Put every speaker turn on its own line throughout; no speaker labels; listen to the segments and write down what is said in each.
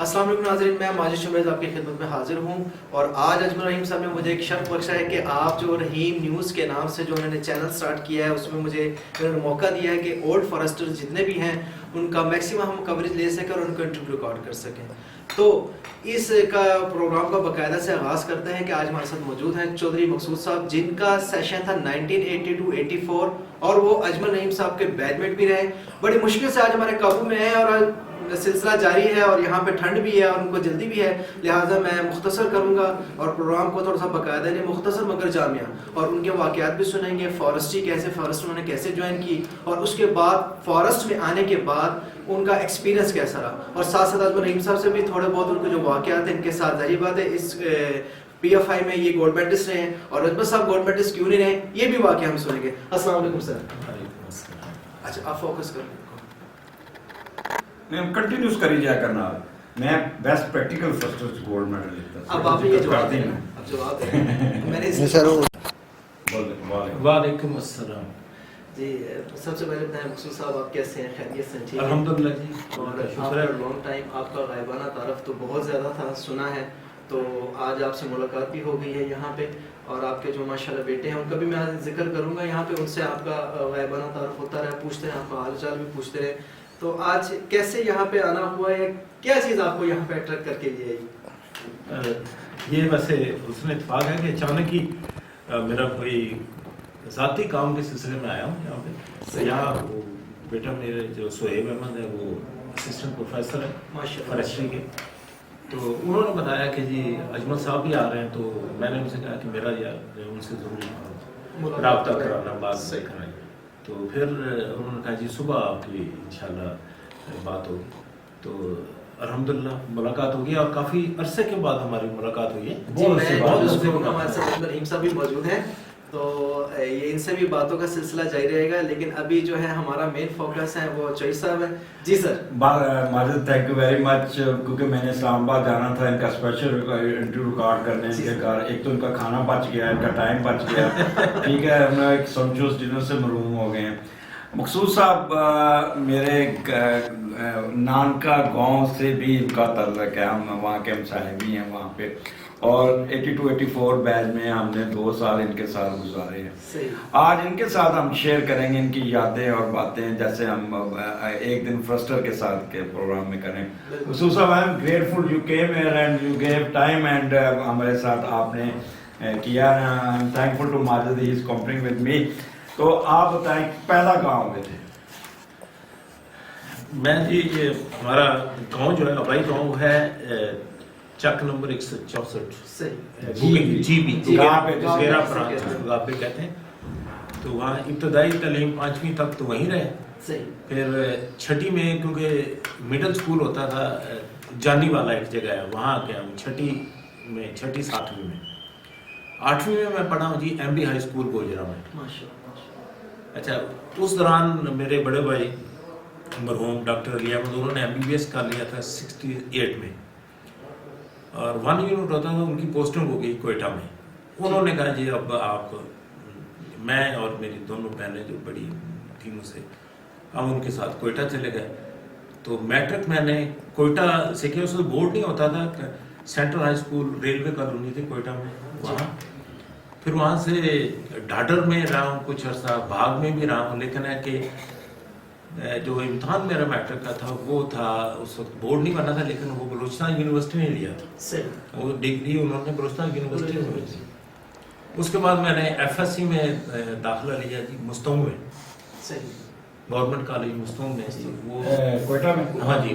السلام علیکم ناظرین، میں ماجد شمیز آپ کی خدمت میں حاضر ہوں اور آج اجمل رحیم صاحب نے مجھے ایک شرف بخشا ہے کہ آپ جو رحیم نیوز کے نام سے جو انہوں نے چینل سٹارٹ کیا ہے اس میں مجھے انہوں نے موقع دیا ہے کہ اولڈ فارسٹر جتنے بھی ہیں ان کا میکسیمم ہم کوریج لے سکیں اور ان کو انٹرویو ریکارڈ کر سکیں. تو اس کا پروگرام کا باقاعدہ سے آغاز کرتے ہیں کہ آج ہمارے ساتھ موجود ہیں چودھری مقصود صاحب، جن کا سیشن تھا 1982-84 اور وہ اجمل رحیم صاحب کے بیچ میٹ بھی رہے. بڑی مشکل سے آج ہمارے قابو میں ہیں اور سلسلہ جاری ہے اور یہاں پہ ٹھنڈ بھی ہے اور ان کو جلدی بھی ہے، لہٰذا میں مختصر کروں گا اور پروگرام کو تھوڑا سا باقاعدہ نہیں مختصر مگر جامعہ، اور ان کے واقعات بھی سنیں گے، فارسٹری کیسے فارسٹ انہوں نے کیسے جوائن کی اور اس کے بعد فارسٹ میں آنے کے بعد ان کا ایکسپیرینس کیسا رہا، اور ساتھ ساتھ اجمل رحیم صاحب سے بھی تھوڑے بہت ان کے جو واقعات ہیں ان کے ساتھ. ظاہر بات ہے اس پی ایف آئی میں یہ گولڈ میڈلسٹ رہے ہیں اور اجمل صاحب گولڈ میڈلسٹ کیوں نہیں رہے، یہ بھی واقعہ ہم سنیں گے. السلام علیکم سر. اچھا آپ فوکس کر لیں.
میں کنٹینیوس کری جایا کرنا. میں best practical first gold medal لیتا.
اب آپ یہ جواب دیں، اب جواب دیں. میں نے سر
وعلیکم السلام.
جی سب سے پہلے بتائیں مقصود صاحب آپ کیسے ہیں؟ خیریت سے ٹھیک ہیں؟
الحمدللہ جی.
اور آپ کا لانگ ٹائم آپ کا غائبانہ تعارف تو بہت زیادہ تھا سنا ہے، تو آج آپ سے ملاقات بھی ہو گئی ہے یہاں پہ، اور آپ کے جو ماشاءاللہ بیٹے ہیں ان کا بھی میں ذکر کروں گا یہاں پہ، ان سے آپ کا غائبانہ تعارف ہوتا رہا، پوچھتے ہیں آپ کا حال چال بھی پوچھتے رہے. تو آج کیسے یہاں پہ آنا ہوا ہے، کیا چیز آپ کو یہاں پہ اٹریکٹ کر کے لے آئی؟
یہ ویسے اس میں اتفاق ہے کہ اچانک ہی میرا کوئی ذاتی کام کے سلسلے میں آیا ہوں یہاں پہ. یہاں وہ بیٹا میرے جو سہیب احمد ہے وہ اسسٹنٹ پروفیسر ہے فارسٹری کے، تو انہوں نے بتایا کہ جی اجمل صاحب بھی آ رہے ہیں، تو میں نے ان سے کہا کہ میرا یار ان سے ضروری رابطہ کرانا بات سے کرائیں. تو پھر انہوں نے کہا جی صبح آپ کی انشاءاللہ بات ہوگی. تو الحمدللہ ملاقات ہوگی اور کافی عرصے کے بعد ہماری ملاقات ہوئی ہے.
ہمارے ساتھ رحیم صاحب بھی موجود ہیں، تو یہ ان سے بھی باتوں کا سلسلہ جاری رہے گا، لیکن ابھی جو ہے ہمارا مین فوکس ہے وہ چوئی صاحب ہے. جی sir.
Majid thank you very much, کیونکہ میں نے اسلام آباد جانا تھا ان کا اسپیشل انٹرویو ریکارڈ کرنے ان کے گھر. ایک تو ان کا کھانا بچ گیا، ان کا ٹائم بچ گیا، ٹھیک ہے، ہم ایک سمجھوس ڈنر سے محروم ہو گئے ہیں. مقصود صاحب میرے نانکا گاؤں سے بھی ان کا تعلق ہے، ہم وہاں کے ہمسائے بھی ہیں وہاں پہ، اور 82-84 بیچ میں ہم نے 2 سال ان کے ساتھ گزارے ہیں. آج ان کے ساتھ ہم شیئر کریں گے ان کی یادیں اور باتیں، جیسے ہم ایک دن فرسٹر کے ساتھ کے پروگرام میں کریں. مقصود صاحب I am grateful you came here and you gave time and ہمارے ساتھ آپ نے کیا. I am thankful to Majid, he is accompanying with me. تو آپ بتائیں پیدا کہاں ہوئے تھے؟
میں جی ہمارا گاؤں جو ہے آبائی گاؤں ہے چک نمبر 164 جی بی گابے کہتے ہیں. تو وہاں ابتدائی تعلیم 5ویں تک تو وہیں رہے. پھر 6ٹھی میں کیونکہ مڈل اسکول ہوتا تھا جانی والا ایک جگہ ہے، وہاں گیا ہوں 6ٹھی میں، 6ٹھی 7ویں میں. 8ویں میں میں پڑھا ہوں G M B high school Gojra میں. اچھا اس دوران میرے بڑے بھائی مرحوم ڈاکٹر علی احمد، انہوں نے ایم بی بی ایس کر لیا تھا 68 میں، اور 1 یونٹ ہوتا تھا، ان کی پوسٹنگ ہو گئی کوئٹہ میں. انہوں نے کہا جی اب آپ، میں اور میری دونوں بہنیں جو بڑی تھیں مجھ سے، ہم ان کے ساتھ کوئٹہ چلے گئے. تو میٹرک میں نے کوئٹہ سے کیا، اس میں بورڈ نہیں ہوتا تھا، central high school railway colony تھی کوئٹہ میں وہاں. پھر وہاں سے ڈھاڈر میں رہا ہوں کچھ عرصہ، باغ میں بھی رہا ہوں. لیکن ہے کہ جو امتحان میرا میٹرک کا تھا وہ تھا، اس وقت بورڈ نہیں بنا تھا، لیکن وہ بلوچستان یونیورسٹی نے لیا تھا، وہ ڈگری انہوں نے بلوچستان یونیورسٹی میں لی. اس کے بعد میں نے ایف ایس سی میں داخلہ لیا جی مستونگ میں، گورنمنٹ کالج مستونگ میں، وہ
کوئٹہ میں.
ہاں جی.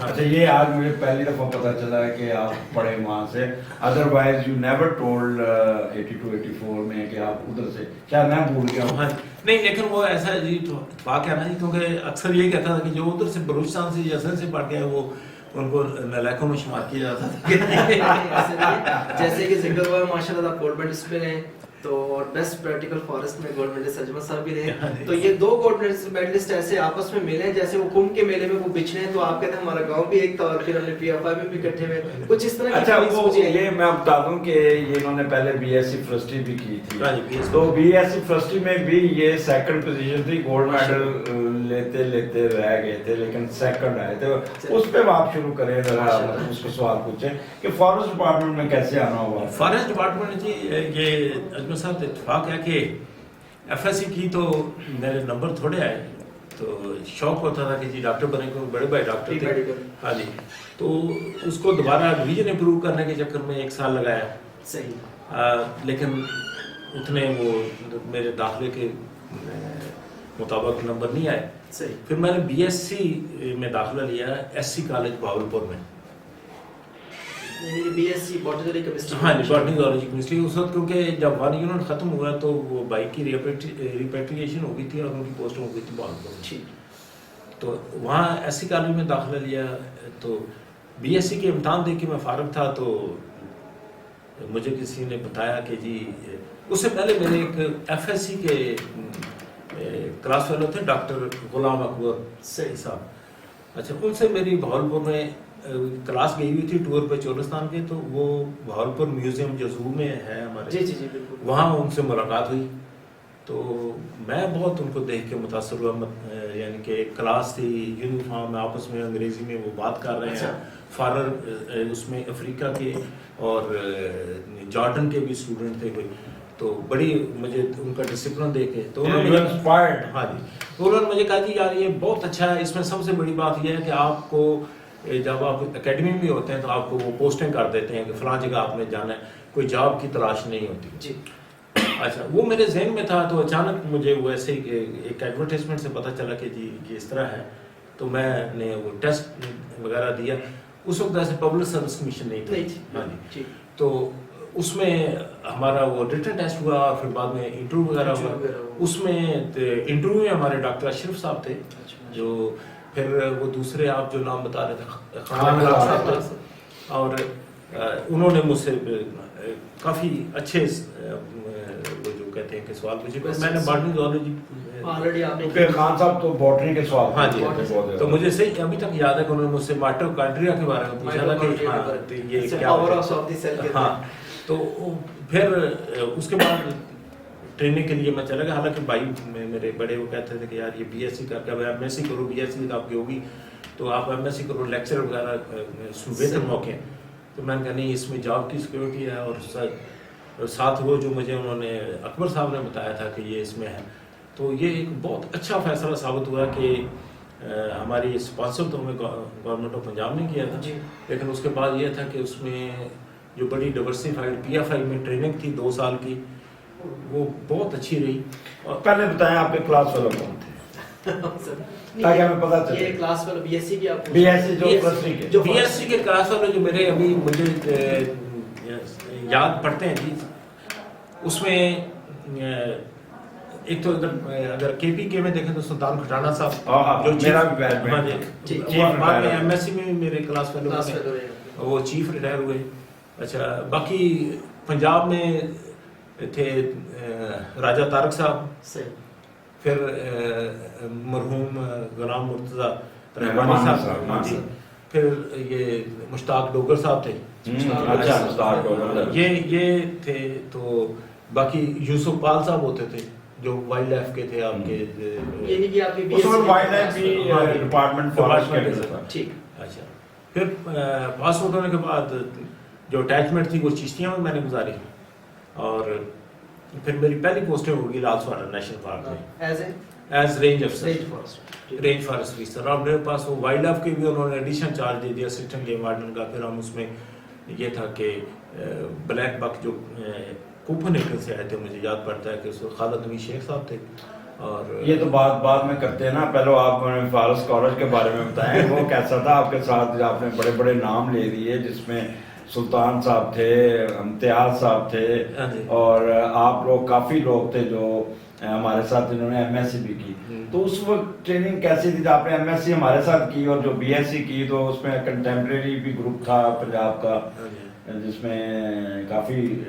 اچھا یہ آج مجھے پہلی دفعہ پتہ چلا ہے کہ آپ پڑھے وہاں سے، ادروائز یو نیور ٹولڈ 82-84 میں کہ آپ ادھر سے، شاید میں بھول گیا ہوں.
نہیں لیکن وہ ایسا جی اتفاق ہے نا جی، کیونکہ اکثر یہ کہتا تھا کہ جو ادھر سے بلوچستان سے یا اصل سے پڑھ گئے وہ ان کو نالائقوں میں شمار کیا جاتا تھا.
جیسے کہ ذکر ہوا ماشاء اللہ آپ گولڈ میڈلسٹ پہ رہے، تو اور بیسٹ پریکٹیکل فارسٹ میں گولڈ میڈلسٹ اجمل صاحب بھی رہے. تو یہ دو گولڈ میڈلسٹ ایسے آپس میں ملے ہیں جیسے وہ کمبھ کے میلے میں وہ بچھڑے ہیں, تو آپ کہتے ہیں ہمارا گاؤں بھی ایک تھا اور پھر ہم نے پی ایف آئی میں بھی اکٹھے ہوئے, کچھ اس طرح کی.
اچھا وہ یہ میں بتا دوں کہ یہ انہوں نے پہلے بی ایس سی فرسٹی بھی کی تھی, تو بی ایس سی فرسٹی میں بھی یہ سیکنڈ پوزیشن تھی, گولڈ میڈل لیتے لیتے رہ گئے تھے لیکن سیکنڈ آئے تھے. اس پہ آپ شروع کریں ذرا, اس کو سوال پوچھیں کہ فارسٹ ڈپارٹمنٹ میں کیسے آنا ہوا.
فارسٹ ڈپارٹمنٹ جی یہ اجمل صاحب اتفاق ہے کہ ایف ایس سی کی تو میرے نمبر تھوڑے آئے, تو شوق ہوتا تھا کہ جی ڈاکٹر بنے کو, بڑے بڑے ڈاکٹر تھے. ہاں جی, تو اس کو دوبارہ ریویژن امپروو کرنے کے چکر میں 1 سال لگایا. صحیح. لیکن اتنے وہ میرے داخلے کے مطابق نمبر نہیں آئے. صحیح. پھر میں نے بی ایس سی میں داخلہ لیا ایس سی کالج بہاولپور میں.
B S C botany chemistry.
ہاں جی, باٹنی زوالوجی کیمسٹری. اس وقت کیونکہ جب 1 یونٹ ختم ہوا تو وہ بھائی کی ریپیٹریشن ہو گئی تھی اور ان کی پوسٹنگ ہو گئی تھی بہاولپور. تو وہاں ایس سی کالج میں داخلہ لیا. تو بی ایس سی کے امتحان دے کے میں فارغ تھا, تو مجھے کسی نے بتایا کہ جی اس سے پہلے میرے ایک ایف ایس سی کے کلاس فیلو تھے ڈاکٹر غلام اکبر صاحب. اچھا, ان سے میری بہاولپور میں کلاس گئی ہوئی تھی ٹور پہ چولستان کے, تو وہ بہاولپور میوزیم جو زو میں ہے ہمارے, وہاں ان سے ملاقات ہوئی. تو میں بہت ان کو دیکھ کے متاثر ہوا, یعنی کہ کلاس تھی, یونیفارم میں آپس میں انگریزی میں وہ بات کر رہے ہیں. فارر اس میں افریقہ کے اور جارڈن کے بھی اسٹوڈنٹ تھے کوئی. تو بڑی مجھے ان کا ڈسپلن دیکھے تو انہوں نے ہاں جی, تو انہوں نے مجھے کہا جی یار یہ بہت اچھا ہے. اس میں سب سے بڑی بات یہ ہے کہ آپ کو جب آپ اکیڈمی میں ہوتے ہیں تو آپ کو وہ پوسٹنگ کر دیتے ہیں کہ فلاں جگہ آپ نے جانا ہے, کوئی جاب کی تلاش نہیں ہوتی. جی اچھا, وہ میرے ذہن میں تھا. تو اچانک مجھے وہ ایسے ایک ایڈورٹیزمنٹ سے پتہ چلا کہ جی یہ اس طرح ہے. تو میں نے وہ ٹیسٹ وغیرہ دیا. اس وقت ایسے پبلک سروس کمیشن نہیں تھا. ہاں جی, تو اس میں ہمارا وہ ریٹن ٹیسٹ ہوا اور پھر بعد میں انٹرویو وغیرہ ہوا. اس میں انٹرویو میں ہمارے ڈاکٹر اشرف صاحب تھے, جو پھر وہ دوسرے آپ جو نام بتا رہے تھے خان صاحب تھے, اور انہوں نے مجھ سے کافی اچھے وہ جو کہتے ہیں کہ سوال پوچھے. میں نے باٹنی زوالوجی
خان صاحب تو باٹنی کے سوال.
ہاں جی, تو مجھے صحیح ابھی تک یاد ہے کہ انہوں نے مجھ سے مائٹوکانڈریا کے بارے میں پوچھا تھا کہ یہ کیا ہے. ہاں, تو پھر اس کے بعد ٹریننگ کے لیے میں چلا گیا. حالانکہ بھائی میرے بڑے وہ کہتے تھے کہ یار یہ بی ایس سی کر کے ایم ایس سی کرو, بی ایس سی آپ کی ہوگی تو آپ ایم ایس سی کرو, لیکچر وغیرہ اس میں بہتر موقع ہیں. تو میں نے کہا نہیں, اس میں جاب کی سیکورٹی ہے. اور ساتھ وہ جو مجھے انہوں نے اکبر صاحب نے بتایا تھا کہ یہ اس میں ہے, تو یہ ایک بہت اچھا فیصلہ ثابت ہوا کہ ہماری اسپانسر تو ہمیں گورنمنٹ آف پنجاب نے کیا تھا, لیکن اس کے بعد یہ تھا کہ اس میں جو بڑی ڈائیورسفائڈ پی ایف آئی میں ٹریننگ تھی 2 سال کی, وہ بہت اچھی رہی. اور
پہلے بتائیں آپ کے کلاس فیلو کون تھے تاکہ ہمیں پتہ چلے.
یہ class fellow B S C کی, آپ
بی ایس سی جو
بی ایس سی کے کلاس فیلو جو میرے ابھی مجھے یاد پڑتے ہیں جی, اس میں ایک تو اگر کے پی کے میں دیکھیں تو سلطان کھٹانہ صاحب جو بعد میں ایم ایس سی میں میرے کلاس فیلو ہیں, وہ چیف ریٹائر ہوئے. اچھا, باقی پنجاب میں تھے راجہ طارق صاحب, پھر مرحوم غلام مرتضی رحمانی صاحب, جی, پھر یہ مشتاق ڈوگر صاحب تھے, یہ تھے. تو باقی یوسف پال صاحب ہوتے تھے جو وائلڈ لائف کے تھے آپ کے,
یعنی کہ آپ
اس میں وائلڈ لائف بھی ڈپارٹمنٹ
ٹھیک. اچھا, پھر پاس آؤٹ ہونے کے بعد جو اٹیچمنٹ تھی وہ چشتیاں میں نے گزاری, اور پھر میری پہلی پوسٹنگ ہوگی لال سوارا نیشنل پارک میں ایز رینج افسر, رینج فارسٹ افسر. اور میرے پاس وہ وائلڈ لائف کے بھی انہوں نے ایڈیشنل چارج دے دیا اسسٹنٹ گیم وارڈن کا. پھر ہم اس میں یہ تھا کہ بلیک بک جو کوپن ایکل سے آئے تھے, مجھے یاد پڑتا ہے کہ اس وقت خالد نوی شیخ صاحب تھے. اور
یہ تو بعد میں کرتے ہیں نا, پہلے آپ فارسٹ کالج کے بارے میں بتائیں, وہ کیسا تھا آپ کے ساتھ؟ آپ نے بڑے بڑے نام لے دیے, جس میں سلطان صاحب تھے, امتیاز صاحب تھے, اور آپ لوگ کافی لوگ تھے جو ہمارے ساتھ جنہوں نے ایم ایس سی بھی کی. تو اس وقت ٹریننگ کیسی تھی؟ آپ نے ایم ایس سی ہمارے ساتھ کی اور جو بی ایس سی کی, تو اس میں کنٹمپریری بھی گروپ تھا پنجاب کا, جس میں کافی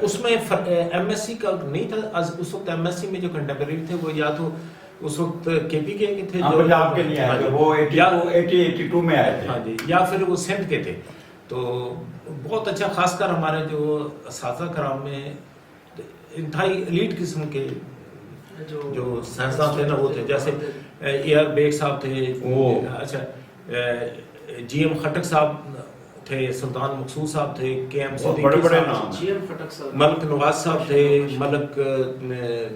اس میں ایم ایس سی کا نہیں تھا اس وقت. ایم ایس سی میں جو کنٹمپریری تھے وہ یا تو اس وقت کے پی کے تھے جو
پنجاب کے نہیں آئے تھے, وہ 82 میں آئے تھے.
ہاں جی, یا پھر وہ سندھ کے تھے. تو بہت اچھا, خاص کر ہمارے جو اساتذہ کرام میں انتہائی ایلیٹ قسم کے جو سائنسدان تھے نا وہ تھے, جیسے اے آر بیگ صاحب تھے, اچھا جی ایم خٹک صاحب تھے, سلطان مقصود صاحب تھے, کے ایم صدیقی صاحب, ملک نواز صاحب تھے, ملک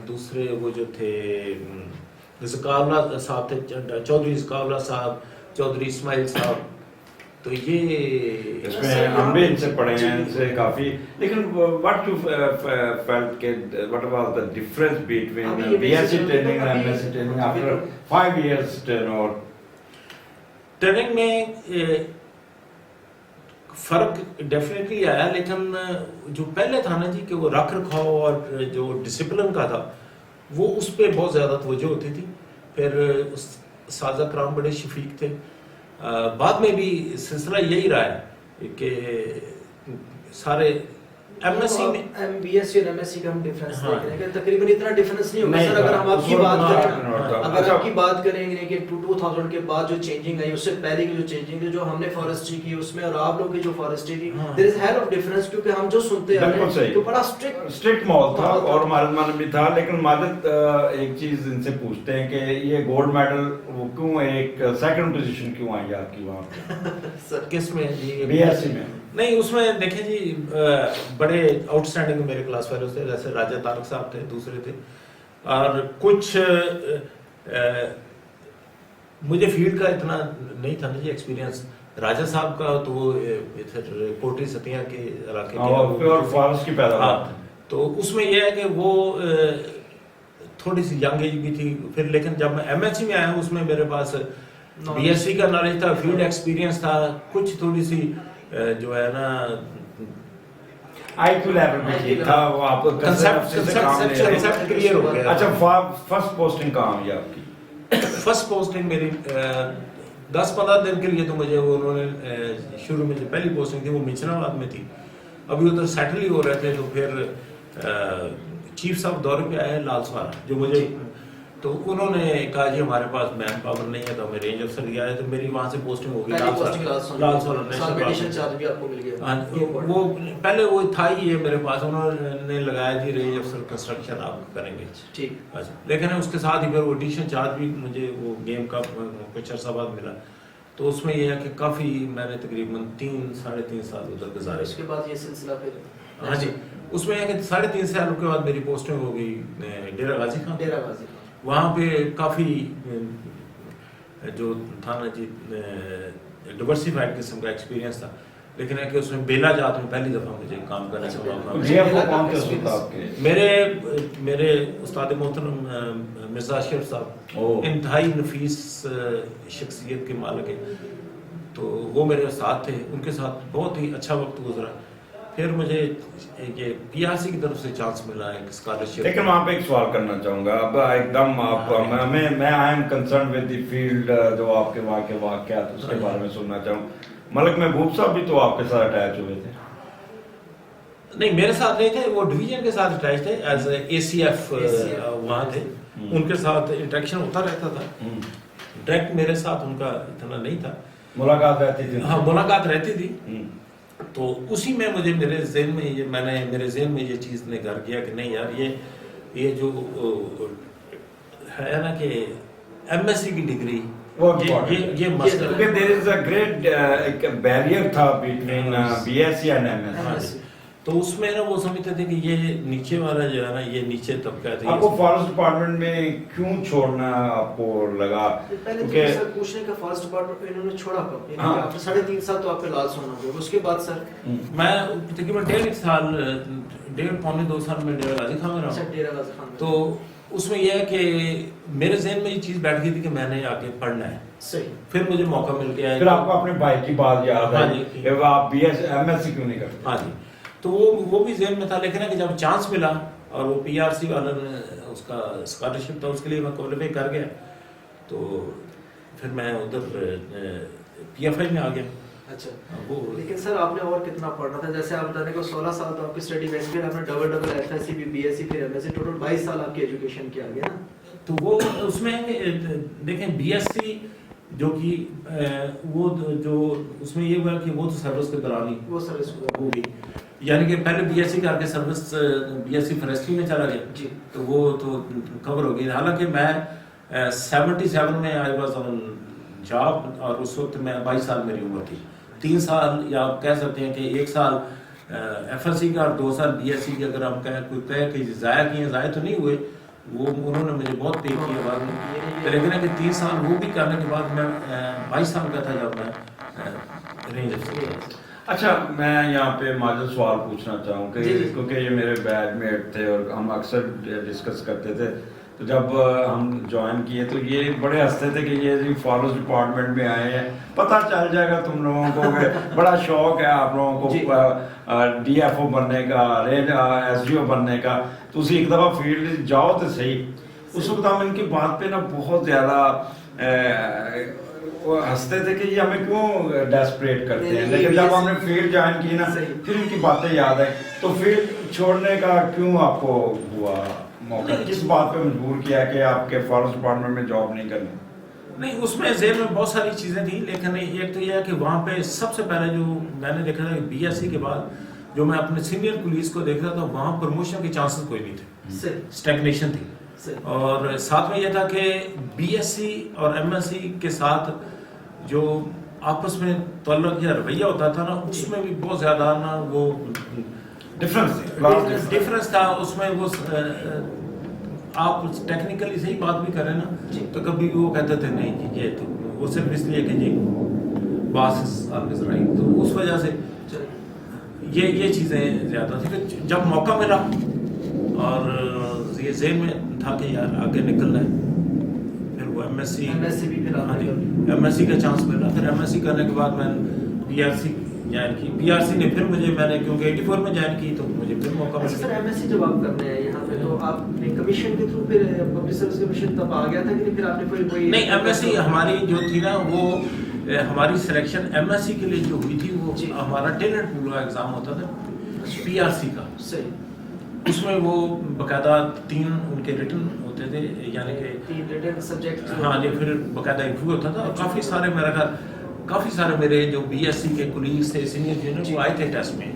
دوسرے وہ جو تھے ذکا اللہ صاحب تھے, چودھری ذکا اللہ صاحب, چودھری اسماعیل صاحب. تو یہ
اس میں ہم بھی ان سے پڑھے ہیں, ان سے کافی. لیکن what you felt کہ what was the difference between BSc training and MSc training after 5 years tenure?
Training میں فرق ڈیفینیٹلی آیا, لیکن جو پہلے تھا نا جی کہ وہ رکھ رکھاؤ اور جو ڈسپلن کا تھا وہ اس پہ بہت زیادہ توجہ ہوتی تھی. پھر اساتذہ کرام بڑے شفیق تھے. بعد میں بھی سلسلہ یہی رہا ہے کہ سارے ایم ایس سی میں
بی ایس سی اور ایم ایس سی کا ہم ڈفرینس دیکھ رہے ہیں کہ تقریباً اتنا ڈفرینس نہیں ہوگا سر. اگر ہم آپ کی بات کریں, اگر آپ کی بات کریں گے کہ 2000 کے بعد جو چینجنگ آئی, اس سے پہلے کی جو چینجنگ تھی, جو ہم نے فارسٹری کی اس میں اور آپ لوگ کی جو فارسٹری تھی, دیر از ہیل آف ڈفرینس. کیونکہ ہم جو سنتے آ رہے ہیں تو بڑا
اسٹرکٹ ماحول تھا اور ہمارے زمانے بھی تھا. لیکن ماجد ایک چیز ان سے پوچھتے ہیں کہ یہ گولڈ میڈل وہ کیوں ایک سیکنڈ پوزیشن کیوں آئی آپ کی وہاں
کس میں جی
بی ایس سی میں؟
نہیں, اس میں دیکھیں جی بڑے آؤٹ اسٹینڈنگ میرے کلاس فیلوز تھے, جیسے راجہ طارق صاحب تھے, دوسرے تھے, اور کچھ مجھے فیلڈ کا اتنا نہیں تھا نا جی ایکسپیرینس. راجہ صاحب کا تو وہ ادھر کوٹری ستیاں کے علاقے
کی پیداوار,
تو اس میں یہ ہے کہ وہ تھوڑی سی ینگ ایج بھی تھی. پھر لیکن جب میں ایم ایس سی میں آیا ہوں اس میں میرے پاس بی ایس سی کا نالج تھا, فیلڈ ایکسپیرینس تھا, کچھ تھوڑی سی جو ہے نا
آئی کیو لیول میں ٹھیک تھا, وہ آپ کو
کنسپٹ کلیئر ہو گیا.
اچھا, فرسٹ پوسٹنگ کہاں ہوئی آپ کی؟
فرسٹ پوسٹنگ میری 10-15 دن کے لیے تو مجھے وہ انہوں نے شروع میں جو پہلی پوسٹنگ تھی وہ مچنا آباد میں تھی, ابھی ادھر سیٹل ہی ہو رہے تھے. تو پھر چیف صاحب دورے پہ آئے لال سوارا, جو مجھے تو انہوں نے کہا جی ہمارے پاس مین پاور نہیں ہے, تو ہمیں رینج افسر دیا ہے. تو میری وہاں سے پوسٹنگ ہو گئی لال سوارا نیشنل. وہ پہلے وہ تھا ہی ہے میرے پاس, انہوں نے لگایا جی رینج افسر کنسٹرکشن آپ کریں گے, ٹھیک. لیکن اس کے ساتھ ہی پھر وہ ایڈیشنل چارج بھی مجھے وہ گیم کا کچھ عرصہ بعد ملا. تو اس میں یہ ہے کہ کافی میں نے تقریباً 3-3.5 سال ادھر گزارے.
اس کے بعد یہ سلسلہ پھر
ہاں جی, اس میں یہ کہ 3.5 سال کے بعد میری پوسٹنگ ہو گئی ڈیرہ غازی خان. وہاں پہ کافی جو تھا نا جی ڈیورسیفائڈ قسم کا ایکسپیرینس تھا, لیکن ہے کہ اس میں بیلا جات میں پہلی دفعہ مجھے کام کرنے کا موقع. میرے استاد محترم مرزا اشرف صاحب انتہائی نفیس شخصیت کے مالک ہیں, تو وہ میرے استاد تھے, ان کے ساتھ بہت ہی اچھا وقت گزرا. پھر مجھے یہ پی آر سی کی طرف سے چانس ملا ایک اسکالرشپ.
لیکن وہاں پہ ایک سوال کرنا چاہوں گا, اب ایک دم آپ میں I am concern with the field, جو آپ کے واقعات اس کے بارے میں سننا چاہوں. ملک محبوب صاحب بھی تو آپ کے ساتھ اٹیچ ہوئے تھے؟
نہیں, میرے ساتھ نہیں تھے, وہ ڈویژن کے ساتھ اٹیچ تھے, ایز اے سی ایف وہاں تھے, ان کے ساتھ انٹریکشن ہوتا رہتا تھا. ڈائریکٹ میرے ساتھ ان کا اتنا نہیں تھا,
ملاقات رہتی تھی.
ہاں ملاقات رہتی تھی. تو اسی میں مجھے میرے ذہن میں یہ چیز نے گھر کیا کہ نہیں یار, یہ جو ہے نا کہ ایم ایس سی کی ڈگری یہ مسئلہ,
کیونکہ there is a great ایک بیریئر تھا between BSc and MSc.
تو اس میں نا وہ سمجھتے تھے کہ یہ نیچے والا جو ہے نا یہ نیچے طبقہ ہے.
آپ کو فارسٹ ڈپارٹمنٹ میں کیوں چھوڑنا آپ کو لگا؟
پہلے تو سر پوچھنے کا فارسٹ ڈپارٹمنٹ انہوں نے چھوڑا کب؟ یعنی آپ 3.5 سال تو آپ پہ لال سونا ہو گیا, اس کے بعد سر
میں تقریباً 1.5-2 سال میں ڈیرہ غازی خان میں رہا. تو اس میں یہ ہے کہ میرے ذہن میں یہ چیز بیٹھ گئی تھی کہ میں نے آگے پڑھنا ہے.
صحیح.
پھر مجھے موقع مل گیا ہے.
پھر آپ کو اپنے بھائی کی بات یاد ہے کہ آپ MSc کیوں نہیں کرتے؟
ہاں جی, تو وہ بھی ذہن میں تھا. لیکن ہے کہ جب چانس ملا اور وہ پی آر سی والا نے اس کا اسکالرشپ تھا, اس کے لیے میں کوالیفائی کر گیا, تو پھر میں ادھر پی ایف آئی میں آ گیا.
اچھا
وہ
لیکن سر آپ نے اور کتنا پڑھنا تھا؟ جیسے آپ بتانے کو 16 سال تو آپ کی اسٹڈی بیس، پھر آپ نے ڈبل ایف ایس سی بھی بی ایس سی پھر ایم ایس سی، ٹوٹل 22 سال آپ کی ایجوکیشن کی آگے نا.
تو وہ اس میں دیکھیں بی ایس سی جو کہ وہ جو اس میں یہ ہوا کہ وہ تو سروس کے دوران ہی
وہ سروس
ہوگی، یعنی کہ پہلے بی ایس سی کر کے service B S C forestry میں چلا گیا
جی.
تو وہ تو کور ہو گئی. حالانکہ میں 77 میں آئی واز آن جاب اور اس وقت میں 22 سال میری عمر تھی. 3 سال یا آپ کہہ سکتے ہیں کہ 1 سال ایف ایس سی کا اور 2 سال بی ایس سی کے اگر ہم کہیں کہ ضائع کیے، ضائع تو نہیں ہوئے، وہ انہوں نے مجھے بہت پے کیا بعد میں، لیکن ہے کہ 3 سال وہ بھی کرنے کے بعد میں 22 سال کا تھا جب میں رینج افسر.
اچھا میں یہاں پہ ماجد سوال پوچھنا چاہوں کہ کیونکہ یہ میرے بیچ میٹ تھے اور ہم اکثر ڈسکس کرتے تھے، تو جب ہم جوائن کیے تو یہ بڑے ہنستے تھے کہ یہ جی فارسٹ ڈپارٹمنٹ میں آئے ہیں، پتہ چل جائے گا تم لوگوں کو کہ بڑا شوق ہے آپ لوگوں کو ڈی ایف او بننے کا، رینج ایس ڈی او بننے کا، تو اسی ایک دفعہ فیلڈ جاؤ تو صحیح. اس وقت ہم ان کی بات پہ نا بہت زیادہ ہنستے تھے کہ یہ ہمیں کیوں ڈیسپریٹ کرتے ہیں، لیکن جب ہم نے فیلڈ جوائن کی نا پھر ان کی باتیں یاد آئی. تو فیلڈ چھوڑنے کا کیوں آپ کو ہوا موقع، کس بات پہ مجبور کیا کہ آپ کے فارسٹ ڈپارٹمنٹ میں جاب نہیں کرنی؟
نہیں، اس میں ذہن میں بہت ساری چیزیں تھیں، لیکن ایک تو یہ ہے کہ وہاں پہ سب سے پہلے جو میں نے دیکھا تھا کہ بی ایس سی کے بعد جو میں اپنے سینئر پولیس کو دیکھ رہا تھا وہاں پروموشن کے چانسز کوئی نہیں تھے، اسٹیگنیشن تھی. اور ساتھ میں یہ تھا کہ بی ایس سی اور ایم ایس سی کے ساتھ جو آپس میں تعلق یا رویہ ہوتا تھا نا، اس میں بھی بہت زیادہ نا وہ ڈفرینس تھا. اس میں وہ آپ ٹیکنیکلی صحیح بات بھی کریں نا تو کبھی وہ کہتے تھے نہیں کہ یہ تو وہ صرف اس لیے کہ جی باس از آلویز رائٹ. تو اس وجہ سے یہ چیزیں زیادہ تھیں. پھر جب موقع ملا اور یہ ذہن میں تھا کہ یار آگے نکلنا ہے، پھر وہ M S C M S C کا چانس ملا. پھر ایم ایس سی کرنے کے بعد میں پی آر سی جوائن کی. پی آر سی نے پھر مجھے، میں نے کیونکہ 84 میں جوائن کی تو مجھے پھر موقع ملا.
سر ایم ایس سی جب آپ کرنے ہیں یہاں پہ تو آپ نے کمیشن کے تھرو پھر پبلک سروس کمیشن تب آ گیا تھا کہ پھر آپ نے کوئی
نہیں، ایم ایس سی ہماری جو تھی نا وہ ہماری سلیکشن ایم ایس سی کے لیے جو ہوئی تھی وہ ہمارا ٹیلنٹ پول کا ایگزام ہوتا تھا پی آر سی کا.
صحیح.
اس میں وہ باقاعدہ 3 ان کے ریٹن ہوتے تھے، یعنی کہ
3 ریٹن سبجیکٹ.
ہاں جی. پھر باقاعدہ انٹرویو ہوتا تھا اور کافی سارے میرا خیال کافی سارے میرے جو بی ایس سی کے کولیگز تھے سینئر جونیئر وہ آئے تھے ٹیسٹ میں.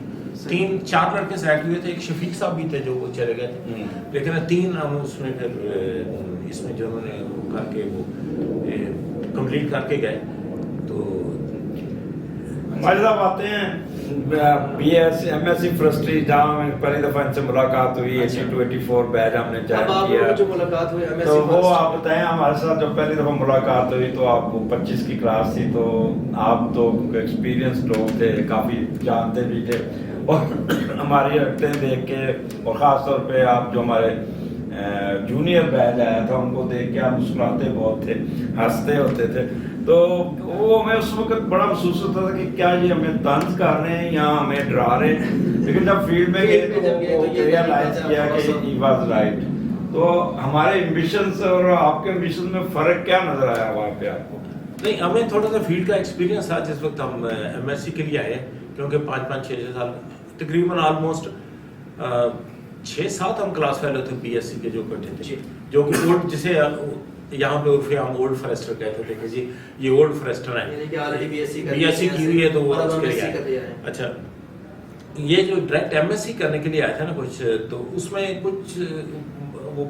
3-4 لڑکے سلیکٹ ہوئے تھے. ایک شفیق صاحب بھی تھے جو وہ چلے گئے تھے، لیکن 3 ہم اس میں پھر اس میں جو انہوں نے وہ کر کے وہ کمپلیٹ کر کے گئے. تو
ہماری صاحب آتے ہیں B S M S C forestry جہاں پہلی دفعہ ان سے ملاقات ہوئی 82-84 بیچ ہم نے جوائن کیا.
جو ملاقات ہوئی ایم ایس
تو
سی
وہ آپ بتائیں ہمارے ساتھ جب پہلی دفعہ ملاقات ہوئی تو آپ 25 کی کلاس تھی، تو آپ تو ایکسپیرینس لوگ تھے، کافی جانتے بھی تھے، اور ہماری حرکتیں دیکھ کے اور خاص طور پہ آپ جو ہمارے جونیئر بیچ آیا تھا ان کو دیکھ کے آپ مسکراتے بہت تھے، ہنستے ہوتے تھے. تو وہ ہمیں اس وقت بڑا محسوس ہوتا تھا کہ کیا یہ ہمیں طنز کر رہے ہیں یا ہمیں ڈرا رہے ہیں. لیکن جب فیلڈ میں گئے تو ریئلائز کیا کہ ہی واز رائٹ. تو ہمارے ایمبیشنز اور آپ کے ایمبیشنز میں فرق کیا نظر آیا وہاں پہ آپ کو؟
نہیں، ہمیں تھوڑا سا فیلڈ کا ایکسپیرینس تھا جس وقت ہم ایم ایس سی کے لیے آئے، کیونکہ 5-6 سال تقریباً آلموسٹ 6-7 ہم کلاس فیلو تھے بی ایس سی کے جو کرتے تھے، جو کہ اولڈ جسے یہاں پہ عرفی ہم اولڈ فارسٹر کہتے تھے کہ جی یہ اولڈ فارسٹر ہیں، بی ایس سی کی ہوئی ہے تو وہ اس کے لیے آئے. اچھا، یہ جو ڈائریکٹ ایم ایس سی کرنے کے لیے آیا تھا نا کچھ، تو اس میں کچھ وہ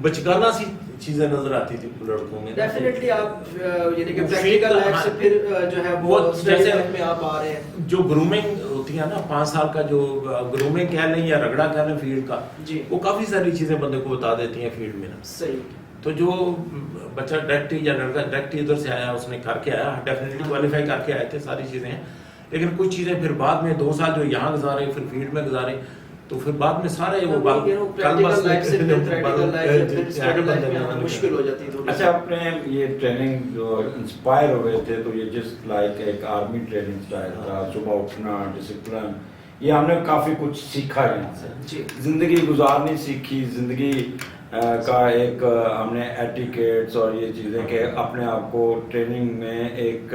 بچگانہ سی چیزیں نظر آتی تھی لڑکوں میں.
ڈیفینیٹلی آپ یعنی کہ پریکٹیکل لائف سے پھر جو ہے وہ اسٹڈی لائف میں آپ آ رہے ہیں.
جو گرومنگ ہوتی ہے نا 5 سال کا، جو گرومنگ کہہ لیں یا رگڑا کہہ لیں فیلڈ کا، وہ کافی ساری چیزیں بندے کو بتا دیتی ہیں فیلڈ میں نا.
صحیح.
تو جو بچہ ڈائریکٹلی یا لڑکا ڈائریکٹلی ادھر سے آیا، اس نے کر کے آیا، ڈیفینیٹلی کوالیفائی کر کے آئے تھے، ساری چیزیں ہیں. لیکن کچھ چیزیں پھر بعد میں 2 سال جو یہاں گزارے پھر فیلڈ میں گزارے، تو پھر بعد میں سارے وہ بات
مشکل ہو جاتی ہے.
اچھا، آپ نے یہ ٹریننگ جو انسپائر ہوئے تھے تو یہ جس لائک ایک آرمی ٹریننگ اسٹائل تھا، صبح اٹھنا، ڈسپلن، یہ ہم نے کافی کچھ سیکھا یہاں سے. زندگی گزارنی سیکھی، زندگی کا ایک ہم نے ایٹیکیٹس اور یہ چیزیں کہ اپنے آپ کو ٹریننگ میں ایک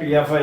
PFI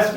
SP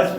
SP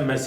MSc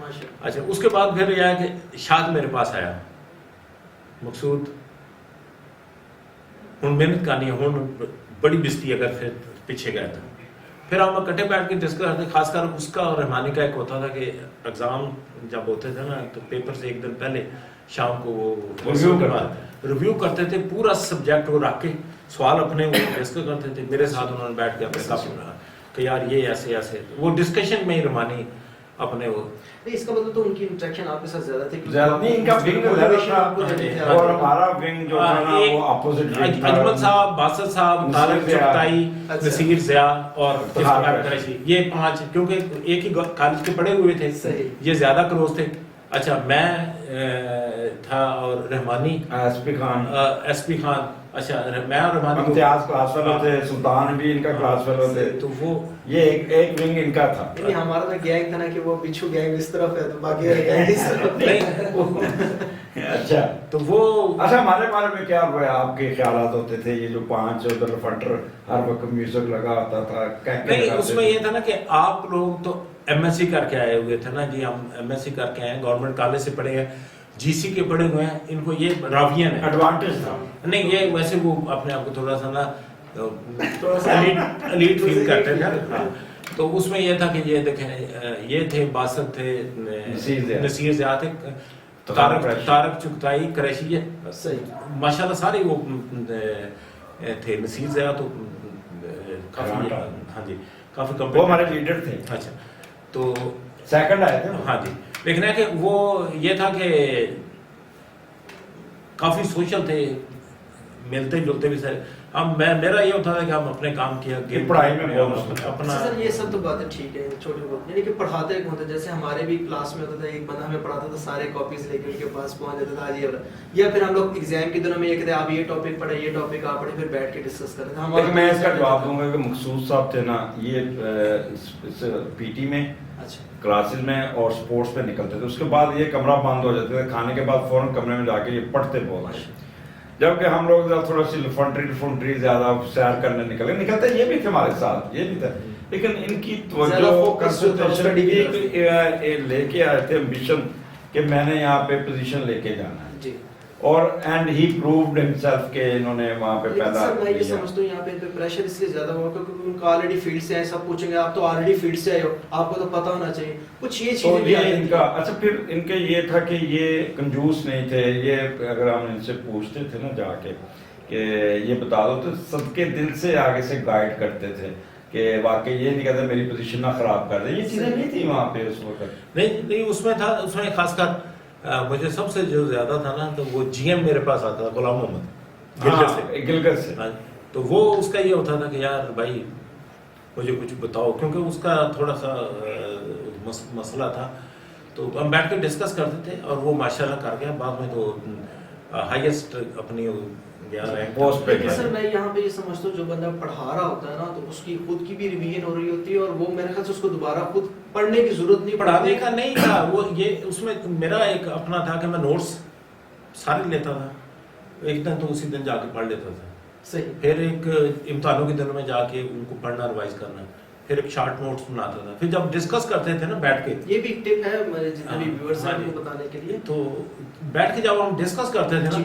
ماشاءاللہ.
اچھا اس کے بعد پھر یہ ہے کہ شاد میرے پاس آیا مقصود ہوں محنت کرنی ہے ہوں بڑی بستی اگر پھر پیچھے گیا تھا پھر ہم اکٹھے بیٹھ کے ڈسکس کرتے خاص کر اس کا اور رحمانی کا ایک ہوتا تھا کہ ایگزام جب ہوتے تھے نا تو پیپر سے ایک دن پہلے شام کو وہ ریویو کرتے تھے پورا سبجیکٹ وہ رکھ کے سوال اپنے وہ ڈسکس کرتے تھے میرے ساتھ انہوں نے بیٹھ کے اپنے ساتھ کہ یار یہ ایسے ایسے وہ ڈسکشن میں ہی رحمانی اپنے وہ
نہیں اس کا مطلب تو ان کی انٹریکشن آپ کے ساتھ زیادہ تھی
زیادہ نہیں ان کا ونگ تھا اور ہمارا ونگ جو تھا نا وہ اپوزٹ ونگ تھا
اجمل صاحب باسط صاحب طارق چغتائی نصیر ضیاء اور افتخار قریشی یہ 5 کیونکہ ایک ہی کالج کے پڑھے ہوئے تھے یہ زیادہ کلوز تھے. اچھا میں تھا اور رحمانی ایس پی خان اچھا میں اور رحمانی
امتیاز کلاس فیلو تھے سلطان بھی ان کا کلاس فیلو تھے
تو وہ
یہ ایک ونگ ان کا تھا.
یعنی ہمارا تو گینگ تھا نا کہ وہ بچھو گینگ اس طرف ہے تو باقی گینگ اس طرف.
اچھا
تو وہ
اچھا ہمارے بارے میں کیا آپ کے خیالات ہوتے تھے یہ جو 5 ادھر فٹر ہر وقت میوزک لگا ہوتا تھا
نہیں اس میں یہ تھا نا کہ آپ لوگ تو ایم ایس سی کر کے آئے ہوئے تھے نا جی ہم ایم ایس سی کر کے آئے ہیں گورنمنٹ کالج سے پڑھے ہیں جی سی کے پڑھے ہوئے ہیں ان کو یہ راوین ہے
ایڈوانٹیج تھا.
نہیں یہ ویسے وہ اپنے آپ کو تھوڑا سا نا ایلیٹ فیل کرتے تھے تو اس میں یہ تھا کہ یہ دیکھیں یہ تھے باسط تھے نصیر ضیاء تھے طارق چغتائی قریشی ماشاءاللہ سارے وہ تھے. نصیر ضیاء تو کافی ہاں جی کافی
وہ ہمارے لیڈر تھے.
اچھا تو
سیکنڈ آئے تھے
ہاں جی لیکن ہے کہ وہ یہ تھا کہ کافی سوشل تھے ملتے جلتے بھی سارے ہم میرا یہ ہوتا تھا کہ ہم اپنے کام کیا
پڑھائی میں
اپنا
یہ سب تو باتیں ٹھیک ہے چھوٹی بہت یعنی کہ پڑھاتے کون تھے جیسے ہمارے بھی کلاس میں ہوتا تھا ایک بندہ ہمیں پڑھاتا تھا سارے کاپیز لے کے ان کے پاس پہنچ جاتا تھا آج یہ یا پھر ہم لوگ ایگزام کے دنوں میں یہ کہتے آپ یہ ٹاپک پڑھیں یہ ٹاپک آپ پڑھیں پھر بیٹھ کے ڈسکس کرتے تھے.
لیکن میں اس کا جواب دوں گا کہ مقصود صاحب تھے نا یہ پی ٹی میں کلاسز میں اور سپورٹس پہ نکلتے تھے اس کے بعد یہ کمرہ بند ہو جاتے تھے کھانے کے بعد فوراً کمرے میں جا کے یہ پڑھتے بہت ہیں جبکہ ہم لوگ تھوڑا سی لفنٹری زیادہ سیر کرنے نکلتے یہ بھی تھے ہمارے ساتھ یہ بھی تھا لیکن ان کی توجہ کنسنٹریشن لے کے آئے تھے امبیشن کہ میں نے یہاں پہ پوزیشن لے کے جانا ہے
جی
اور اینڈ ہی پرووڈ ہمسیلف کہ انہوں نے وہاں پہ پیدا
کیا. میں یہ سمجھتا ہوں یہاں پہ پریشر اس لیے زیادہ ہوا کیونکہ ان کا آلریڈی فیلڈ سے آئے سب پوچھیں گے آپ تو آلریڈی فیلڈ سے آئے ہو آپ کو تو پتہ ہونا چاہیے کچھ یہ چیزیں بھی
ان کا. اچھا پھر ان کے یہ تھا کہ یہ کنجوس نہیں تھے یہ اگر ہم ان سے پوچھتے تھے نا جا کے کہ یہ بتا دو تو سب کے دل سے آگے سے گائیڈ کرتے تھے کہ واقعی یہ نہیں کہتے میری پوزیشن نہ خراب کر دے یہ چیزیں نہیں تھی وہاں پہ اس وقت.
نہیں اس میں تھا اس میں خاص کر مجھے سب سے جو زیادہ تھا نا تو وہ جی ایم میرے پاس آتا تھا غلام محمد
گلگت سے
تو وہ اس کا یہ ہوتا تھا کہ یار بھائی مجھے کچھ بتاؤ کیونکہ اس کا تھوڑا سا مسئلہ تھا تو ہم بیٹھ کے ڈسکس کرتے تھے اور وہ ماشاءاللہ کر گیا بعد میں تو ہائیسٹ اپنی
پوسٹ پہ.
سر میں یہاں پہ یہ سمجھتا ہوں جو بندہ پڑھا رہا ہوتا ہے نا تو اس کی خود کی بھی ریویژن ہو رہی ہوتی ہے اور وہ میرے خیال سے اس کو دوبارہ خود پڑھنے کی ضرورت نہیں
پڑھانے کا نہیں تھا وہ یہ اس میں میرا ایک اپنا تھا کہ میں نوٹس سارے لیتا تھا ایک دن تو اسی دن جا کے پڑھ لیتا تھا
صحیح
پھر ایک امتحانوں کے دنوں میں جا کے ان کو پڑھنا ریوائز کرنا پھر ایک شارٹ نوٹس بناتا تھا پھر جب ڈسکس کرتے تھے نا بیٹھ کے
یہ بھی ایک ٹپ ہے جتنے بھی ویورز ہیں ان کو بتانے کے لیے
تو بیٹھ کے جب ہم ڈسکس کرتے تھے نا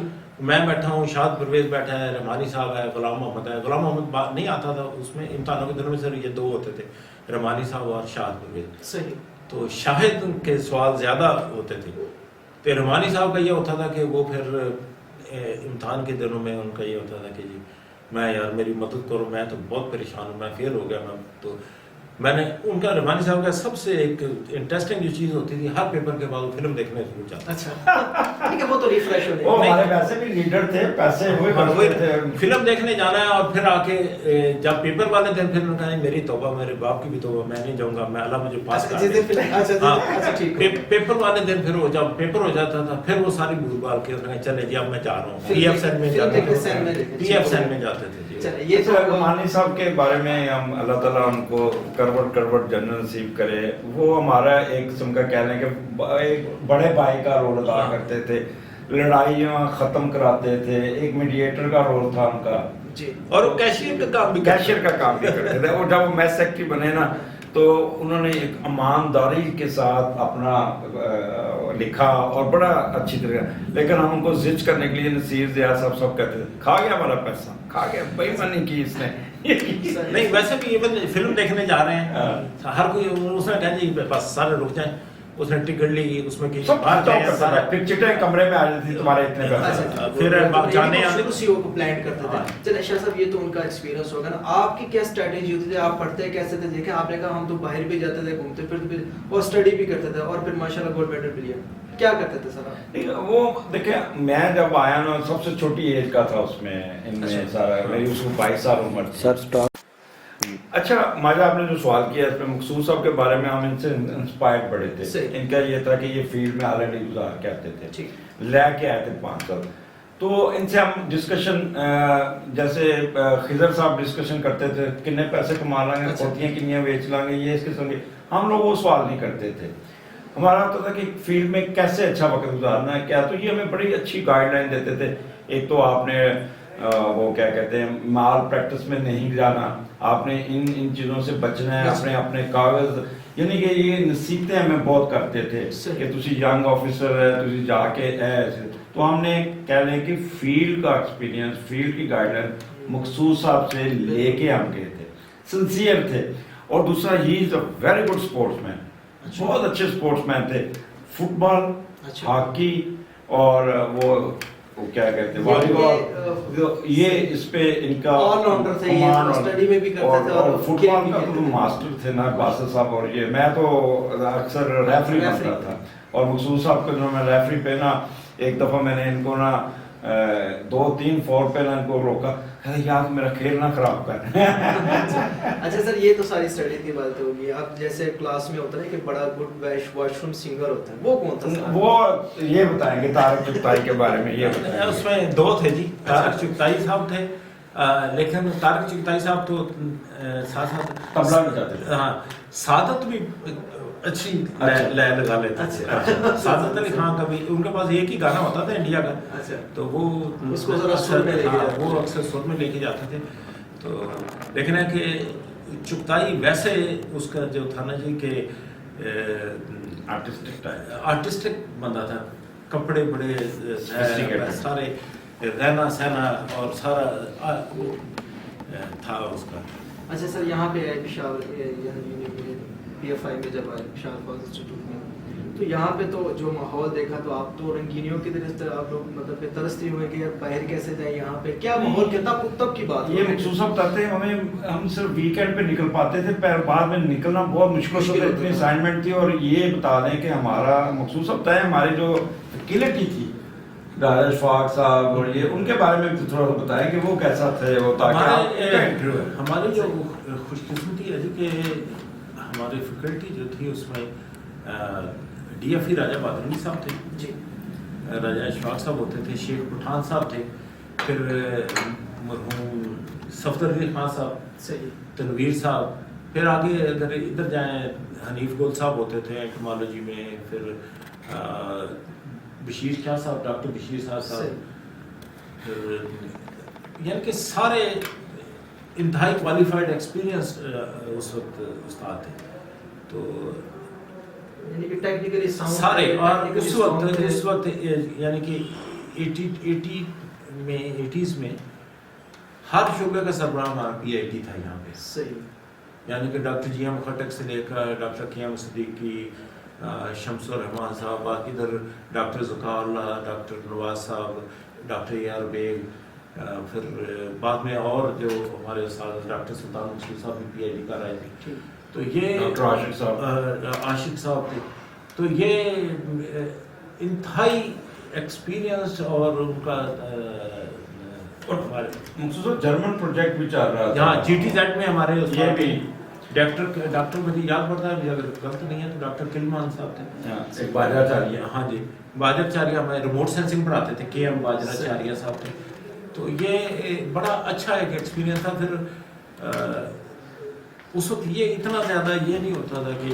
میں بیٹھا ہوں شاد پرویز بیٹھا ہے رحمانی صاحب ہے غلام محمد ہے غلام محمد نہیں آتا تھا اس میں امتحانوں کے دنوں میں صرف یہ 2 ہوتے تھے رحمانی صاحب اور شاد پرویز
صحیح
تو شاہد ان کے سوال زیادہ ہوتے تھے تو رحمانی صاحب کا یہ ہوتا تھا کہ وہ پھر امتحان کے دنوں میں ان کا یہ ہوتا تھا کہ جی میں یار میری مدد کرو میں تو بہت پریشان ہوں میں فیل ہو گیا میں نے ان کا رحمانی صاحب کا سب سے ایک انٹرسٹنگ جو چیز ہوتی تھی ہر پیپر کے بعد وہ فلم دیکھنے شروع جاتا
اچھا ٹھیک ہے وہ تو ریفریش ہونے
وہ ہمارے ویسے بھی لیڈر تھے پیسے ہوئے کرتے تھے
فلم دیکھنے جانا ہے اور پھر آ کے جب پیپر والے دن پھر انہوں نے کہا میری توبہ میرے باپ کی بھی توبہ میں نہیں جاؤں گا میں اللہ مجھے پاس کر دے پیپر والے دن پھر وہ جب پیپر ہو جاتا تھا پھر وہ ساری بھول بھال کے چلے جی اب میں جا رہا ہوں پی ایف سین میں جاتے تھے.
یہ تو رحمانی صاحب کے بارے میں ہم اللہ تعالیٰ ان کو کروٹ جنرل نصیب کرے وہ ہمارا ایک قسم کا کہہ لیں کہ ایک بڑے بھائی کا رول ادا کرتے تھے لڑائیاں ختم کراتے تھے ایک میڈیٹر کا رول تھا ان کا
اور کیشیئر کا کام بھی
کرتے تھے اور جب وہ میس سیکٹری بنے نا تو انہوں نے ایک ایمانداری کے ساتھ اپنا لکھا اور بڑا اچھی طرح، لیکن ہم ان کو زج کرنے کے لیے نصیر ضیاء صاحب سب کہتے تھے کھا گیا ہمارا پیسہ، کھا گیا، بے ایمانی کی اس نے.
نہیں ویسے بھی ایون فلم دیکھنے جا رہے ہیں ہر کوئی اس نے کہا جی بس سارے رک جائیں، اس نے ٹکٹ لی، اس میں
ٹکٹیں کمرے میں آ جاتی تھی تمہارے اتنے پیسے،
پھر جانے
اسی کو پلان کرتے تھے. چلے شاہ صاحب یہ تو ان کا ایکسپیرینس ہوگا نا، آپ کی کیا اسٹریٹجی ہوتی تھی؟ آپ پڑھتے کیسے تھے؟ دیکھیں آپ نے کہا ہم تو باہر بھی جاتے تھے، گھومتے پھرتے اور اسٹڈی بھی کرتے تھے، اور پھر ماشاءاللہ گولڈ میڈل بھی لیا. کیا کرتے تھے سر آپ؟
وہ دیکھیں میں جب آیا نا سب سے چھوٹی ایج کا تھا اس میں، ان میں سارا میری اس کو 22 سال عمر تھی. اچھا ماجد آپ نے جو سوال کیا اس میں مقصود صاحب کے بارے میں، ہم ان سے انسپائرڈ بڑے تھے. ان کا یہ تھا کہ یہ فیلڈ میں آلریڈی گزار کے آتے تھے، لے کے آئے تھے 5 سال. تو ان سے ہم ڈسکشن جیسے خضر صاحب ڈسکشن کرتے تھے کتنے پیسے کما لیں گے، پوتیاں کنیاں بیچ لیں گے، یہ اس قسم کے. ہم لوگ وہ سوال نہیں کرتے تھے. ہمارا ہوتا تھا کہ فیلڈ میں کیسے اچھا وقت گزارنا ہے کیا. تو یہ ہمیں بڑی اچھی گائیڈ لائن دیتے تھے. ایک تو آپ نے وہ کیا کہتے ہیں مال پریکٹس میں نہیں جانا، آپ نے ان چیزوں سے بچنا ہے، اپنے کاغذ، یعنی کہ یہ نصیحتیں ہمیں بہت کرتے تھے کہ تسی ینگ آفیسر ہے، تسی جا کے ایسے. تو ہم نے کہہ لیں کہ فیلڈ کا ایکسپیرینس، فیلڈ کی گائیڈ لائن مخصوص صاحب سے لے کے ہم گئے تھے، سنسیئر تھے. اور دوسرا ہی از اے ویری گڈ اسپورٹس مین، بہت اچھے اسپورٹس مین تھے. فٹ بال، ہاکی اور وہ کیا کہتے ہیں والی بال، یہ اس پہ ان کا اور فٹ بال کا تو ماسٹر تھے نا باسل صاحب. اور یہ میں تو اکثر ریفری بنتا تھا، اور مقصود صاحب کو جو میں ریفری پہ نا ایک دفعہ میں نے ان کو نا 2-3 فور پہ نا ان کو روکا، یار میرا کھیل نہ خراب کر.
اچھا سر یہ تو ساری اسٹڈی کی بات ہوگی. اب جیسے کلاس میں ہوتا ہے کہ بڑا گڈ واش روم سنگر ہوتا ہے، وہ کون تھا؟
وہ یہ بتائیں گے طارق چغتائی کے بارے میں. یہ بتائیں
اس میں 2 تھے جی، طارق چغتائی صاحب تھے، لیکن طارق چغتائی صاحب تو ساتھ ساتھ
طبلہ بھی جاتے تھے.
ہاں سعادت بھی اچھی لے لگا لیتے تھے. سعادت علی خان کا بھی ان کے پاس ایک ہی گانا ہوتا تھا انڈیا کا، تو وہ اس کو ذرا سر میں وہ اکثر سر میں لے کے جاتے تھے. تو لیکن ہے کہ چغتائی ویسے اس کا جو تھا نا جی کہ آرٹسٹک بندہ تھا، کپڑے بڑے سارے رہنا سہنا اور سارا تھا اس کا.
اچھا سر یہاں پہ پی ایف آئی میں جب آئے شاہ فاضل انسٹیٹیوٹ میں، تو یہاں پہ تو جو ماحول دیکھا تو آپ تو رنگینیوں کی طرح سے آپ لوگ مطلب کہ ترستے ہوئے کہ باہر کیسے جائیں، یہاں پہ کیا ماحول کیا تھا تب کی بات؟
یہ مخصوص بتاتے ہیں ہم صرف ویکینڈ پہ نکل پاتے تھے، بعد میں نکلنا بہت مشکل ہوتا، اتنی اسائنمنٹ تھی. اور یہ بتا دیں کہ ہمارا مخصوص بتائیں ہماری جو فیکلٹی تھی راجہ اشفاق صاحب اور یہ ان کے بارے میں تھوڑا سا بتائیں کہ وہ کیسا تھے. وہ
ہماری جو خوش قسمتی ہے کہ ہماری فیکلٹی جو تھی اس میں ڈی ایف ای راجہ بادرنی صاحب تھے جی، راجہ اشفاق صاحب ہوتے تھے، شیخ پٹھان صاحب تھے، پھر مرحوم صفدر علی خان صاحب، تنویر صاحب، پھر آگے اگر ادھر جائیں حنیف گل صاحب ہوتے تھے انٹمالوجی میں، پھر بشیر شاہ صاحب، ڈاکٹر بشیر صاحب، پھر یعنی کہ سارے انتہائی کوالیفائڈ ایکسپیرینس اس وقت استاد تھے. تو
یعنی کہ ٹیکنیکلی
سارے، اور اس وقت یعنی کہ 80s میں ہر شعبے کا سربراہ ہمارا پی آئی ٹی تھا یہاں پہ.
صحیح.
یعنی کہ ڈاکٹر جی ایم خٹک سے لے کر ڈاکٹر قیام صدیقی، شمس الرحمان صاحب، باقی ادھر ڈاکٹر ذکاء اللہ، ڈاکٹر نواز صاحب، ڈاکٹر اے آر بیگ، پھر بعد میں اور جو ہمارے استاد ڈاکٹر سلطان منصور صاحب بھی پی ایچ ڈی کر رہے تھے. تو یہ عاشق صاحب تھے. تو یہ انتہائی ایکسپیرینس اور ان کا
جرمن پروجیکٹ بھی چل رہا
تھا. جی ٹی زیڈ میں ہمارے یہ بھی ڈاکٹر مجھے یاد پڑتا ہے اگر غلط نہیں ہے تو ڈاکٹر کلمان صاحب تھے، باجراچاریہ. ہاں جی باجراچاریہ ہمیں ریموٹ سینسنگ پڑھاتے تھے، کے ایم باجراچاریہ صاحب تھے. تو یہ بڑا اچھا ایک ایکسپیرینس تھا. پھر اس وقت یہ اتنا زیادہ یہ نہیں ہوتا تھا کہ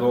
2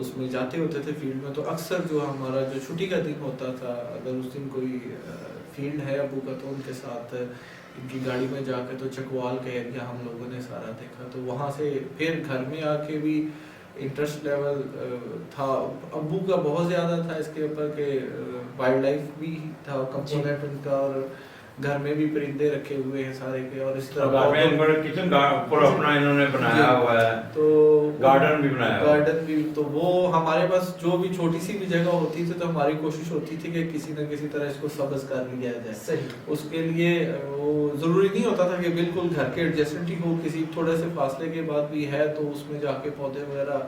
اس میں جاتے ہوتے تھے فیلڈ میں. تو اکثر جو ہمارا جو چھٹی کا دن ہوتا تھا, اگر اس دن کوئی فیلڈ ہے ابو کا تو ان کے ساتھ ان کی گاڑی میں جا کے تو چکوال کا ایریا ہم لوگوں نے سارا دیکھا. تو وہاں سے پھر گھر میں آ کے بھی انٹرسٹ لیول تھا ابو کا بہت زیادہ تھا اس کے اوپر کہ وائلڈ لائف بھی تھا کمپوننٹ ان کا, اور گھر میں بھی پرندے رکھے ہوئے ہیں سارے کے, اور اس طرح
کچن پر اپنا انہوں نے بنایا ہوا ہے,
تو
گارڈن بھی بنایا ہوا ہے.
گارڈن بھی. تو وہ ہمارے پاس جو بھی چھوٹی سی بھی جگہ ہوتی تھی تو ہماری کوشش ہوتی تھی کہ کسی نہ کسی طرح اس کو سبز کر لیا جائے.
صحیح.
اس کے لیے وہ ضروری نہیں ہوتا تھا کہ بالکل گھر کے ایڈجسٹنٹ ہی ہو, کسی تھوڑے سے فاصلے کے بعد بھی ہے تو اس میں جا کے پودے وغیرہ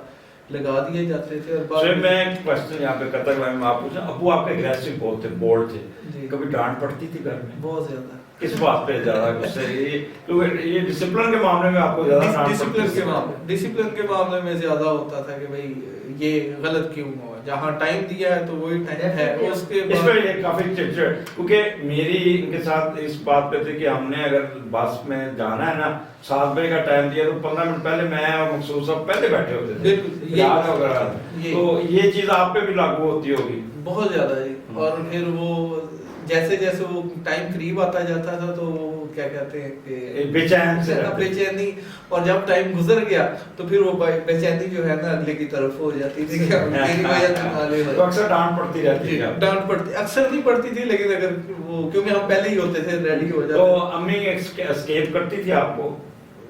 لگا دیے جاتے تھے.
اور میں ایک کوشچن یہاں پہ کرتا ہوں, آپ پوچھیں ابو آپ کے اگریسو بہت تھے, بولڈ تھے, کبھی ڈانٹ پڑتی تھی گھر میں؟
بہت زیادہ.
کس بات پہ زیادہ غصے؟ یہ ڈسپلن کے معاملے میں آپ کو زیادہ ڈانٹ پڑتی تھی؟
ڈسپلن کے معاملے میں زیادہ ہوتا تھا کہ بھائی یہ غلط کیوں ہوا, جہاں ٹائم دیا ہے تو وہی ٹائم ہے. اس کے
اس میں یہ کافی چڑچڑ, کیونکہ میری ان کے ساتھ اس بات پہ تھی کہ ہم نے اگر بس میں جانا ہے نا 7 بجے کا ٹائم دیا تو 15 منٹ پہلے میں اور مقصود صاحب پہلے بیٹھے ہوتے تھے. یاد وغیرہ. تو یہ چیز آپ پہ بھی لاگو ہوتی ہوگی
بہت زیادہ جی. اور پھر وہ جیسے جیسے وہ ٹائم قریب آتا جاتا تھا تو کیا کہتے ہیں کہ
بے
چینی, اور جب ٹائم گزر گیا تو پھر وہ بے چینی جو ہے نا اگلے کی طرف ہو جاتی تھی کہ میری وجہ سے نالے
تو اکثر ڈانٹ پڑتی رہتی ہے.
ڈانٹ پڑتی اکثر نہیں پڑتی تھی, لیکن اگر وہ کیونکہ ہم پہلے ہی ہوتے تھے ریڈی ہو جاتے.
تو امی اسکیپ کرتی تھی آپ کو؟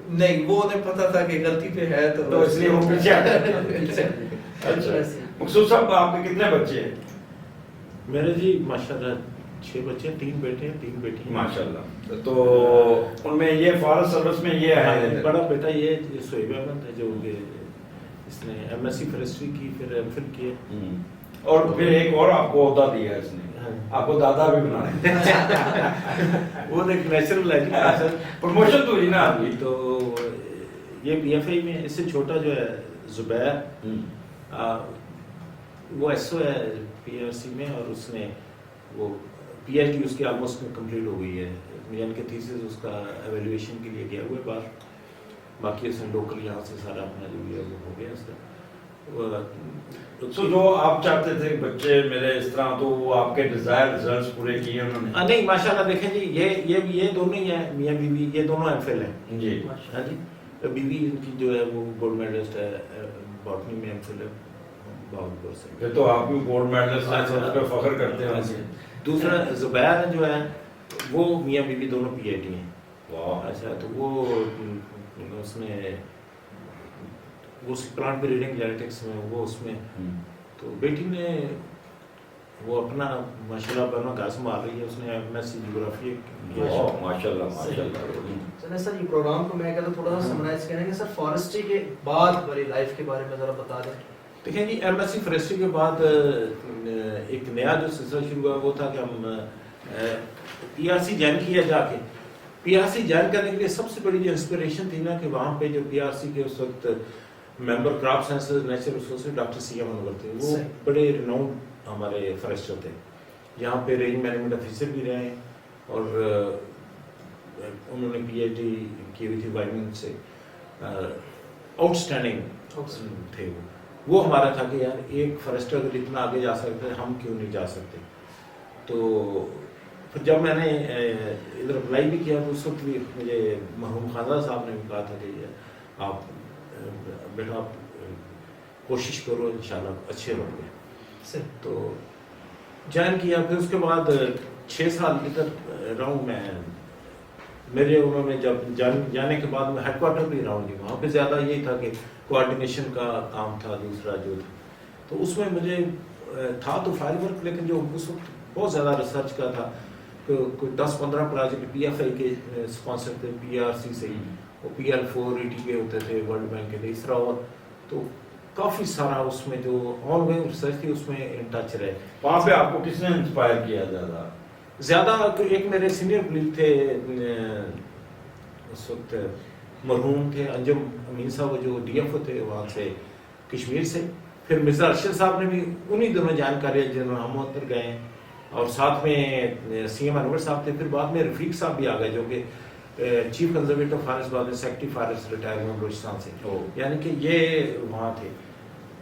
نہیں, وہ انہیں پتا تھا کہ غلطی پہ ہے
تو اس لیے وہ پیچھے اچھا. مقصود صاحب آپ کے کتنے بچے ہیں؟
میرے جی ماشاءاللہ 6 بچے, 3 بیٹے ہیں 3 بیٹی ہیں.
ماشاءاللہ. تو ان میں یہ فارسٹ سروس میں یہ ہے,
بڑا بیٹا یہ صہیب احمد ہے جو اس نے ایم ایس سی فارسٹری کی, پھر ایم فل کیے,
اور پھر ایک اور آپ کو عہدہ دیا اس نے, آپ کو دادا بھی بنایا.
وہ ایک نیچرل ہے,
پروموشن تو ہوئی نا آپ کی.
تو یہ پی ایف آئی میں اس سے چھوٹا جو ہے زبیر, وہ ایس او ہے پی آر سی میں, اور اس نے وہ پی ایچ ڈی اس کی آلموسٹ کمپلیٹ ہو گئی ہے, یعنی کہ تھیسس اس کا ایویلویشن کے لیے گیا ہوا ہے باہر. باقی اس نے لوکل یہاں سے سارا اپنا جو بھی ہے وہ ہو گیا اس کا.
تو جو آپ چاہتے تھے بچے میرے اس طرح, تو وہ آپ کے ڈیزائر ریزلٹس پورے کیے انہوں نے؟
نہیں ماشاءاللہ. دیکھیں جی یہ دونوں ہی ہیں, میاں بیوی, یہ دونوں ایم فل ہیں
جی.
ہاں جی. بیوی ان کی جو ہے وہ گولڈ میڈلسٹ ہے, باٹنی میں ایم فل ہے بہاولپور سے.
پھر تو آپ بھی گولڈ میڈلسٹ ہیں, اس پہ فخر کرتے ہیں.
دوسرا زبیر جو ہے وہ میاں بیوی دونوں پی ایچ ڈی ہیں.
واہ.
اچھا, تو وہ اس نے وہ پلانٹ بریڈنگ جینیٹکس میں وہ اس میں, تو بیٹی نے وہ اپنا ماشاءاللہ اپنا گھر سنبھال رہی ہے. اس نے ایم ایس سی جغرافی کیا.
ماشاءاللہ ماشاءاللہ.
چلیں سر, یہ پروگرام کو میں کہتا تھوڑا سا سمرائز کریں گے سر, فارسٹری کے بعد والی لائف کے بارے میں ذرا بتا دیں.
دیکھیں جی, ایم ایس سی فارسٹری کے بعد ایک نیا جو سلسلہ شروع ہوا وہ تھا کہ ہم پی آر سی جوائن کیا جا کے. پی آر سی جوائن کرنے کے لیے سب سے بڑی جو انسپریشن تھی نا کہ وہاں پہ جو پی آر سی کے اس وقت member crop sciences natural resources doctor C M Anwar تھے. وہ بڑے ریناؤنڈ ہمارے فارسٹر تھے. یہاں پہ رینج مینجمنٹ آفیسر بھی رہے, اور انہوں نے پی ایچ ڈی کی ہوئی تھی وائمنگ سے. آؤٹ اسٹینڈنگ تھے وہ ہمارا تھا کہ یار ایک فارسٹر اگر اتنا آگے جا سکتے ہیں ہم کیوں نہیں جا سکتے. تو پھر جب میں نے ادھر اپلائی بھی کیا تو اس وقت بھی مجھے مرحوم خانزادہ صاحب نے بھی کہا تھا کہ آپ بیٹا آپ کوشش کرو, انشاءاللہ اچھے رہو گے. تو جوائن کیا. پھر اس کے بعد 6 سال ادھر رہا ہوں میں. میرے انہوں نے جب جانے کے بعد میں ہیڈ کوارٹر بھی رہا ہوں. وہاں پہ زیادہ یہی تھا کہ کوآرڈینیشن کا کام تھا. دوسرا جو تھا تو اس میں مجھے تھا تو فائل ورک, لیکن جو اس وقت بہت زیادہ ریسرچ کا تھا. کوئی 10-15 پروجیکٹ پی ایف آئی کے اسپانسر تھے, پی آر سی سے ہی, وہ پی ایل 4 ای ٹی کے ہوتے تھے, ورلڈ بینک کے تھے, اس طرح. اور تو کافی سارا اس میں جو آن گوئنگ ریسرچ تھی اس میں ان ٹچ رہے.
وہاں پہ آپ کو کس نے انسپائر کیا
زیادہ؟ ایک میرے سینئر کلیگ تھے اس وقت, مرحوم تھے انجم امین صاحب جو ڈی ایف او تھے وہاں سے کشمیر سے. پھر مرزا ارشد صاحب نے بھی انہی دونوں جانکاریاں جنہوں ہم اتر گئے ہیں, اور ساتھ میں سی ایم انور صاحب تھے. پھر بعد میں رفیق صاحب بھی آ گئے جو کہ چیف کنزرویٹر فارسٹ, بعد میں سیکرٹری فارسٹ ریٹائر ہوئے بلوچستان سے. یعنی کہ یہ وہاں تھے.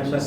MS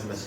MSc।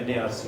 NARC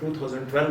2012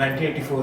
1984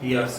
PRC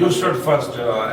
You stood first